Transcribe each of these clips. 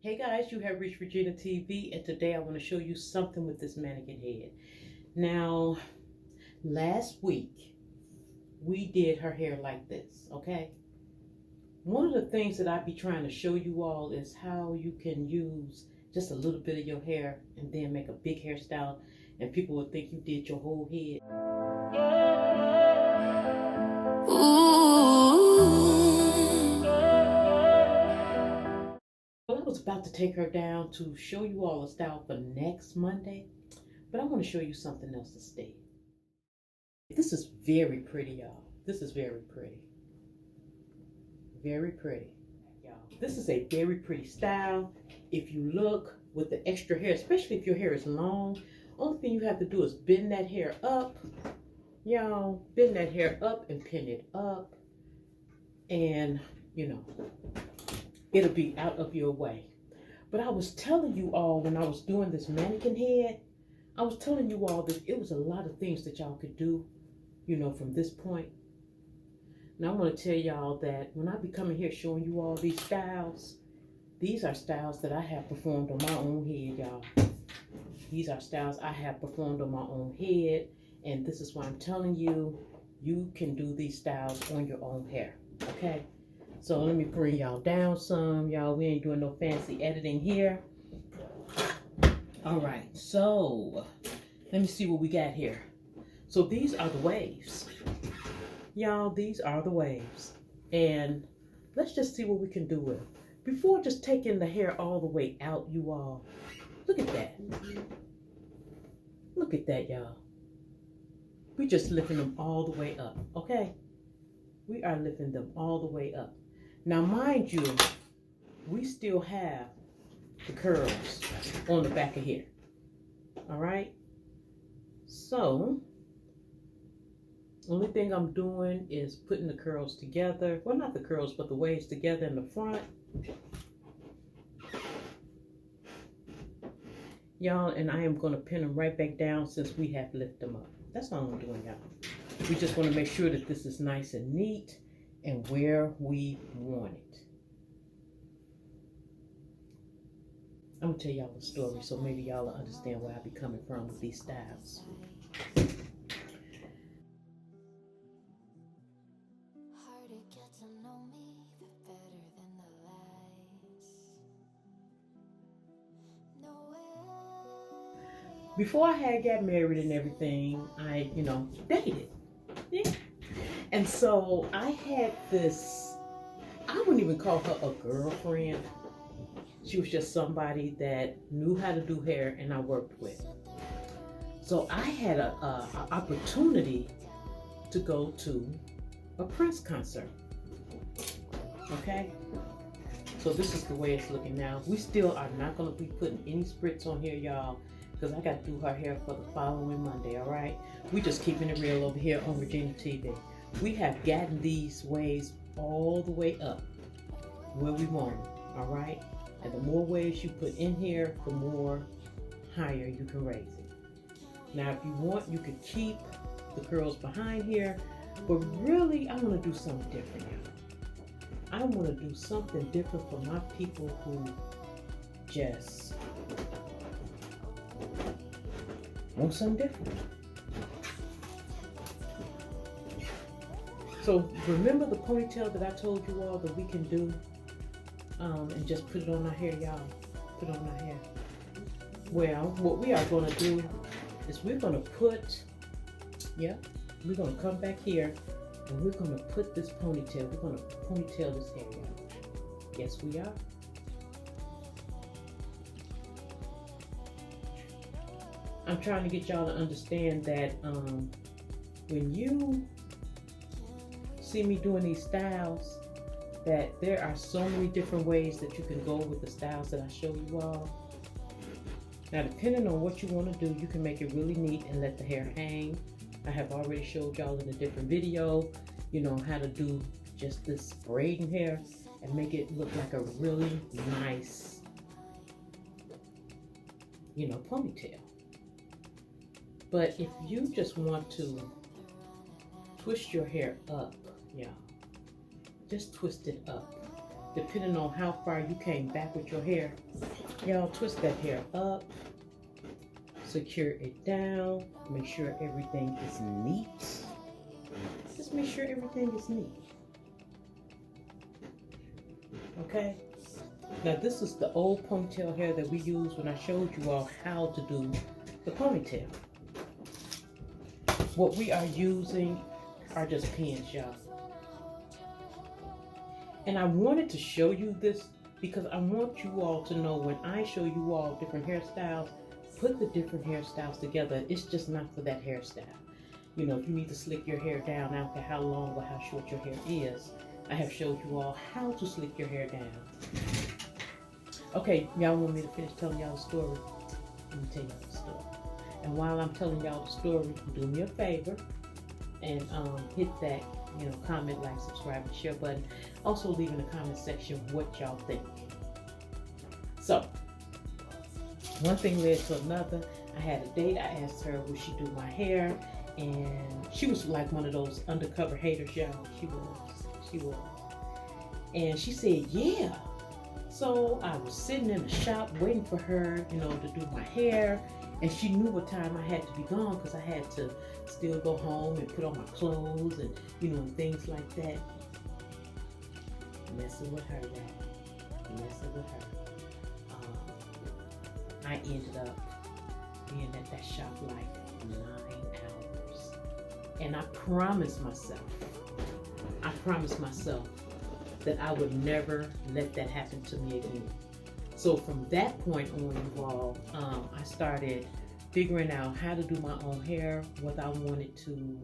Hey guys, you have reached Regina TV, and today I want to show you something with this mannequin head. Now, last week we did her hair like this, okay? One of the things that I be trying to show you all is how you can use just a little bit of your hair and then make a big hairstyle, and people will think you did your whole head. Well, I was about to take her down to show you all a style for next Monday, but I want to show you something else instead. This is very pretty, y'all. This is very pretty. Very pretty, y'all. This is a very pretty style. If you look with the extra hair, especially if your hair is long, only thing you have to do is bend that hair up, y'all. Bend that hair up and pin it up, and it'll be out of your way. But I was telling you all when I was doing this mannequin head, I was telling you all that it was a lot of things that y'all could do, from this point. Now I want to tell y'all that when I be coming here showing you all these styles, these are styles that I have performed on my own head, y'all. These are styles I have performed on my own head, and this is why I'm telling you, you can do these styles on your own hair, okay? So let me bring y'all down some, y'all. We ain't doing no fancy editing here. All right, so let me see what we got here. So these are the waves. Y'all, these are the waves. And let's just see what we can do with it. Before just taking the hair all the way out, you all, look at that. Look at that, y'all. We just lifting them all the way up, okay? We are lifting them all the way up. Now, mind you, we still have the curls on the back of here, all right? So, only thing I'm doing is putting the curls together. Well, not the curls, but the waves together in the front. Y'all, and I am going to pin them right back down since we have lifted them up. That's all I'm doing, y'all. We just want to make sure that this is nice and neat and where we want it. I'm going to tell y'all a story so maybe y'all will understand where I be coming from with these styles. Before I had got married and everything, I, dated. Yeah. And so I had this, I wouldn't even call her a girlfriend. She was just somebody that knew how to do hair and I worked with. So I had an opportunity to go to a Prince concert. Okay? So this is the way it's looking now. We still are not going to be putting any spritz on here, y'all, because I got to do her hair for the following Monday, all right? We just keeping it real over here on Regina TV. We have gotten these waves all the way up where we want them, all right? And the more waves you put in here, the more higher you can raise it. Now, if you want, you could keep the curls behind here, but really, I want to do something different now. I want to do something different for my people who just want something different. So remember the ponytail that I told you all that we can do and just put it on our hair, y'all. Put it on our hair. Well, what we are going to do is we're going to put, we're going to come back here and we're going to put this ponytail. We're going to ponytail this hair, y'all. Yes, we are. I'm trying to get y'all to understand that when you see me doing these styles, that there are so many different ways that you can go with the styles that I show you all. Now, depending on what you want to do, you can make it really neat and let the hair hang. I have already showed y'all in a different video, how to do just this braiding hair and make it look like a really nice, ponytail. But if you just want to twist your hair up, just twist it up. depending on how far you came back with your hair, y'all twist that hair up, secure it down, make sure everything is neat. Just make sure everything is neat. Okay? Now this is the old ponytail hair that we used when I showed you all how to do the ponytail. What we are using are just pins, y'all. And I wanted to show you this because I want you all to know when I show you all different hairstyles, put the different hairstyles together. It's just not for that hairstyle. You know, if you need to slick your hair down, I don't care how long or how short your hair is, I have showed you all how to slick your hair down. Okay, y'all want me to finish telling y'all the story? Let me tell y'all the story. And while I'm telling y'all the story, do me a favor and hit that, you know, comment, like, subscribe, and share button. Also leave in the comment section what y'all think. So, one thing led to another. I had a date. I asked her, would she do my hair? And she was like one of those undercover haters, y'all. She was. And she said, yeah. So I was sitting in the shop waiting for her, you know, to do my hair. And she knew what time I had to be gone because I had to still go home and put on my clothes and, you know, and things like that. Messing with her, y'all. Messing with her. I ended up being at that shop like 9 hours. And I promised myself that I would never let that happen to me again. So from that point on, you all, I started figuring out how to do my own hair, whether I wanted to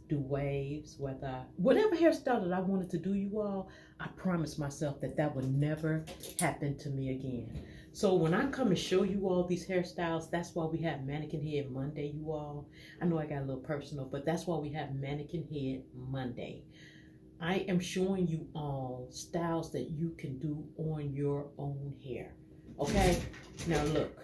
do waves, whatever hairstyle that I wanted to do, you all, I promised myself that that would never happen to me again. So when I come and show you all these hairstyles, that's why we have Mannequin Head Monday, you all. I know I got a little personal, but that's why we have Mannequin Head Monday. I am showing you all styles that you can do on your own hair. Okay? Now look,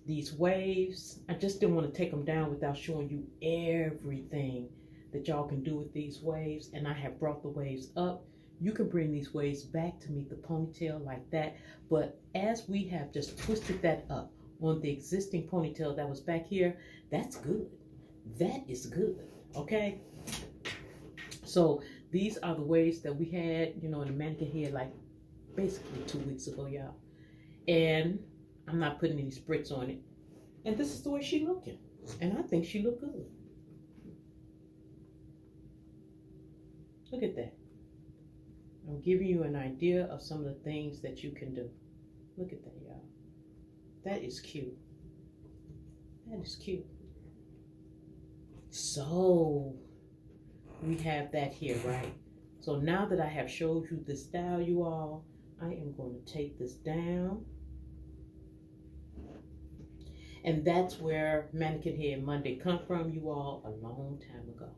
these waves, I just didn't want to take them down without showing you everything that y'all can do with these waves. And I have brought the waves up. You can bring these waves back to meet the ponytail like that. But as we have just twisted that up on the existing ponytail that was back here, that's good. That is good. Okay? So these are the waves that we had, you know, in the Mannequin Head like basically 2 weeks ago, y'all. And I'm not putting any spritz on it. And this is the way she's looking. And I think she looked good. Look at that. I'm giving you an idea of some of the things that you can do. Look at that, y'all. That is cute. That is cute. So we have that here, right? So now that I have showed you this style, you all, I am going to take this down. And that's where Mannequin Head Monday come from, you all, a long time ago.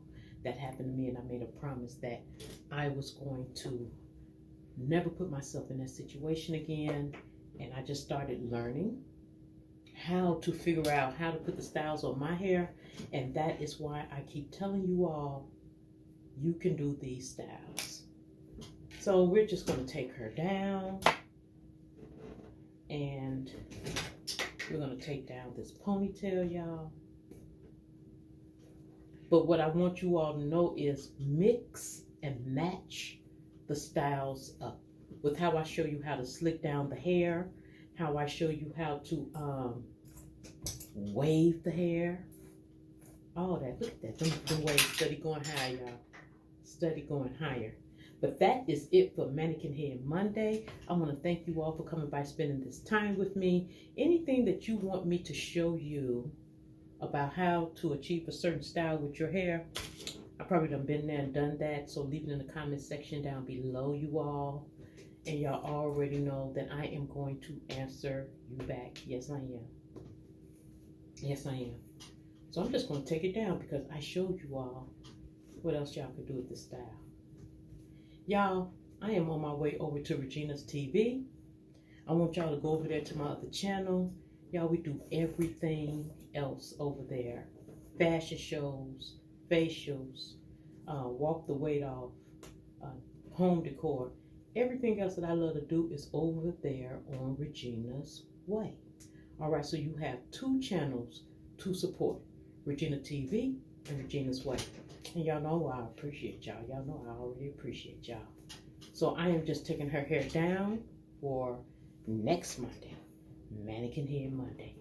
That happened to me, and I made a promise that I was going to never put myself in that situation again. And I just started learning how to figure out how to put the styles on my hair. And that is why I keep telling you all, you can do these styles. So we're just going to take her down. And we're going to take down this ponytail, y'all. But what I want you all to know is mix and match the styles up with how I show you how to slick down the hair, how I show you how to wave the hair, all that. Look at that. Them waves steady going higher, y'all. Steady going higher. But that is it for Mannequin Head Monday. I want to thank you all for coming by, spending this time with me. Anything that you want me to show you about how to achieve a certain style with your hair, I probably done been there and done that. So leave it in the comment section down below, you all. And y'all already know that I am going to answer you back. Yes, I am. Yes, I am. So I'm just going to take it down because I showed you all what else y'all could do with this style. Y'all, I am on my way over to Regina's TV. I want y'all to go over there to my other channel. Y'all, we do everything else over there. Fashion shows, facials, walk the weight off, home decor. Everything else that I love to do is over there on Regina's Way. All right, so you have 2 channels to support, Regina TV and Regina's Way. And y'all know I appreciate y'all. Y'all know I already appreciate y'all. So I am just taking her hair down for next Monday, Mannequin Head Monday.